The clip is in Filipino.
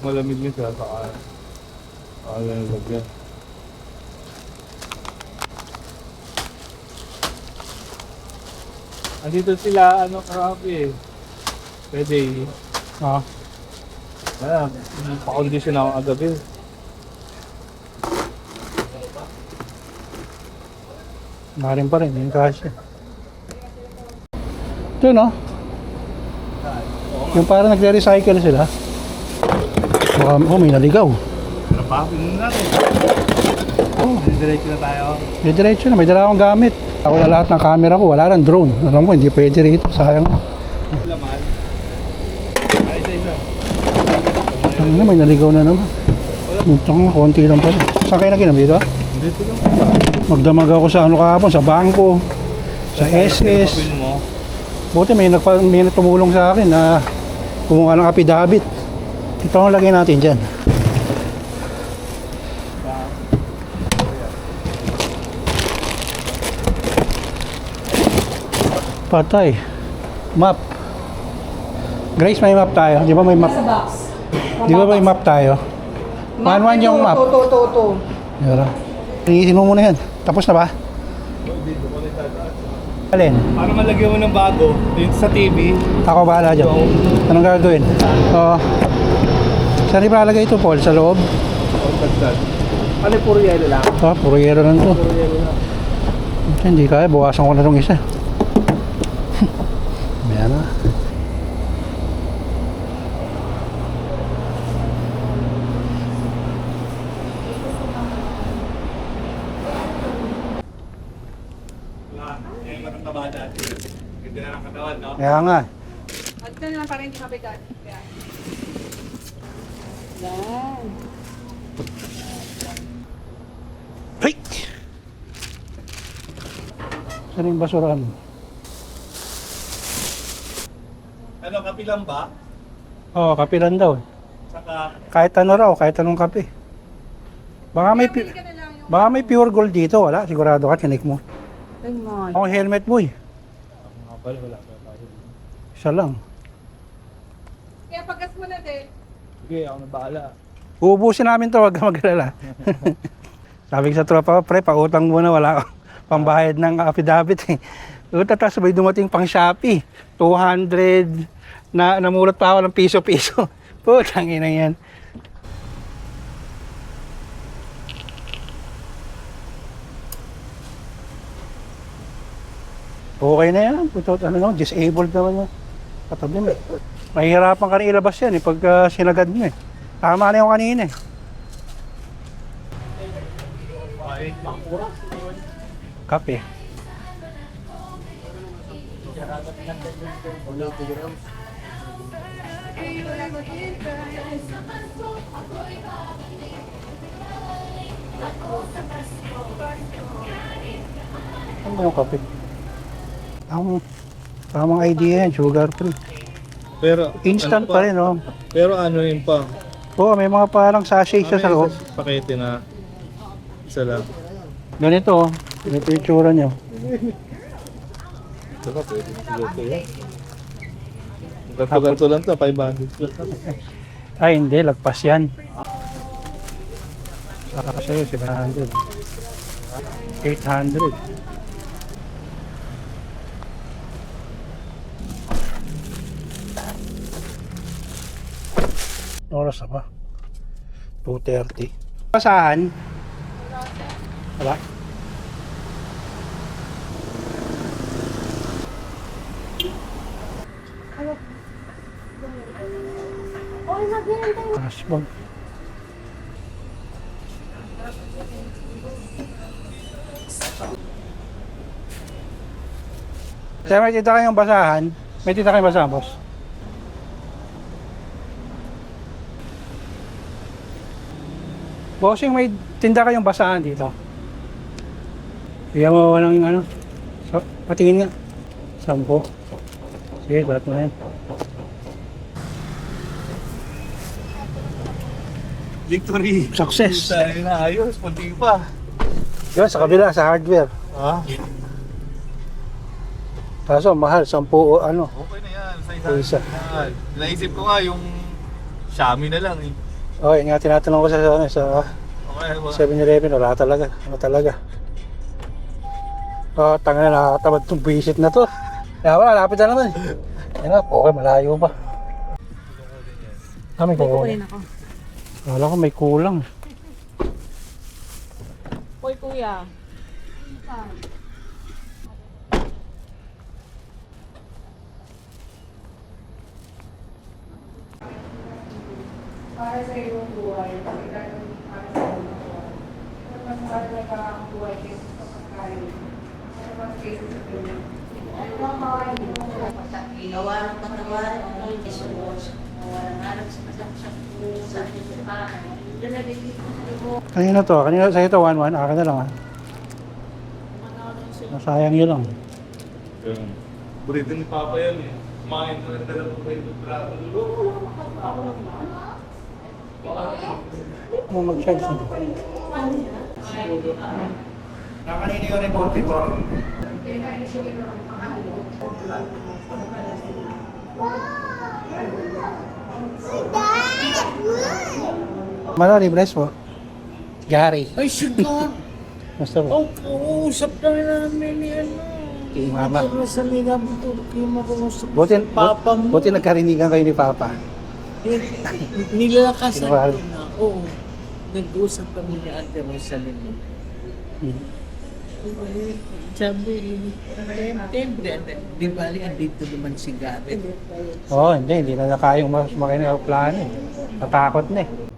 malamig yun sa lang lagyan. Andito sila, karami eh. Pwede eh. Pa-condition ako agabi. Marin pa rin, yung kasya. Ito no? Yung parang nagre-recycle sila. May naligaw. Pero pa, pinunan natin. Diretso na tayo. Diretso na, may dala akong gamit. Ako na lahat ng camera ko, wala lang drone. Alam ko, hindi pwede rito, sayang. Laman. Ay, isa. May naligaw na naman. Konti lang pala. Saan kayo naginam dito? Dito lang. Magdamag ako sa kahapon, sa bangko, sa SS. Buti may tumulong sa akin na kumuha ng affidavit. Ito ang lagay natin dyan. Patay. Map. Grace, may map tayo. Di ba may map? Sa box. Di ba may map tayo? One yung map. To. Yara. Iniisin mo muna yan. Tapos na ba? Alin? Para malagyan mo ng bago, dito sa TV. Ako bahala dyan. Anong gagawin? Oo. Saan ibalagay ito, Paul? Sa loob? Ano, puro yelo lang? Puro yero lang ito. Puro yelo lang. Hindi kaya, buwasan ko na itong isa. Ayan na. Mataba dati. Ganda na ng katawan, no? Kaya nga. At na lang para hindi mabigat. Yan. Yan. Hey! Saan yung basurahan? Ano, kapilang ba? Oo, kapilan daw. Saka, Kahit ano raw, kahit anong kape. Baka may pure gold dito, wala. Sigurado ka, chinik mo. Ay, man. Ako helmet mo eh. mga pala, wala pa tayo. Isa lang. Kaya pagkas mo na din. Sige, ako na bahala. Uubusin namin to, wag ka mag-alala. Sabi ko sa tropa ko, pre, pautang muna, wala akong pambayad ng affidavit eh. Tapos sabay dumating pang Shopee, 200, na namulat pa ako ng piso-piso. Putang ina yan. Okay na yan, disabled naman yan. Katabi mo. Mahihirapan ka na ilabas yan pag sinagad mo eh. Tama na yung kanina eh. Ay, makura. Kape. Ano yung kape? Tamang idea yan, sugar free. Pero, Instant ano pa rin, oh. Pero ano yun pa? Oo, may mga parang sachet siya sa loob. Pakete na isa lang. Ganito, oh. Ganito yung tsura niyo. Ito ka, pwede siguro yan. Ganto lang to, 500 plus. Ay, hindi. Lagpas yan. Saka sa'yo, 700. 800. Oras na ba? 2:30. Pasahan? Wala. Asbag. Kaya may tita kayong basahan? May tita kayong basahan, boss? Bossing, may tinda kayong basahan dito. Bigyan mo ng ano. So, patingin nga. 10. Sige, balat mo na yan. Victory! Success! Tayo na, ayos, punti pa. Yun, sa kabila, sa hardware. Ha? Kaso, mahal. 10 o ano. Okay na yan, sa Isa. isa. Naisip ko nga yung Xiaomi na lang eh. Oh, yun nga tinatanong ko sa Okay, 7-Eleven, wala talaga. Ano talaga? Oh, tanga na, nakakatamad itong visit na to. Kaya wala, lapit na naman. Yan nga, okay, malayo pa. Ah, may kukunin. ako. Wala ko may kulang. Hoy, kuya. Para sa iyong buhay, para sa iyong buhay. Mas mahalaga ang buhay kaysa sa pagkain. Ano mas kaysa sa pila? Ano ang mawala mo? Gawa ng katawan, Jesus, gawa ng alam sa kasaksak sa ating paan. Doon na bibig mo. Kanina to, kanina sa'yo to, 1-1. Akin na lang ah. Nasayang yun lang. Burrito ni Papa yan eh. Kumain na ng dalawang burrito prato. Ano mag-charge nito? Nakanina yung report ko. Malari, bless po. Gary. Ay, siya. Basta po. Uusap na namin ni ano. Kay Mama. Sa nila mo kayo mag-uusap. Buti, buti nagkarinigan kayo ni Papa. Nilakasan Sinawari. ko na. Oo. Nag-uusap kami ni Ate Rosalyn. Sabi, September, di bali, andito naman si Garrett. Oo, hindi na kayang sumakay ng aeroplano eh. Natakot na eh.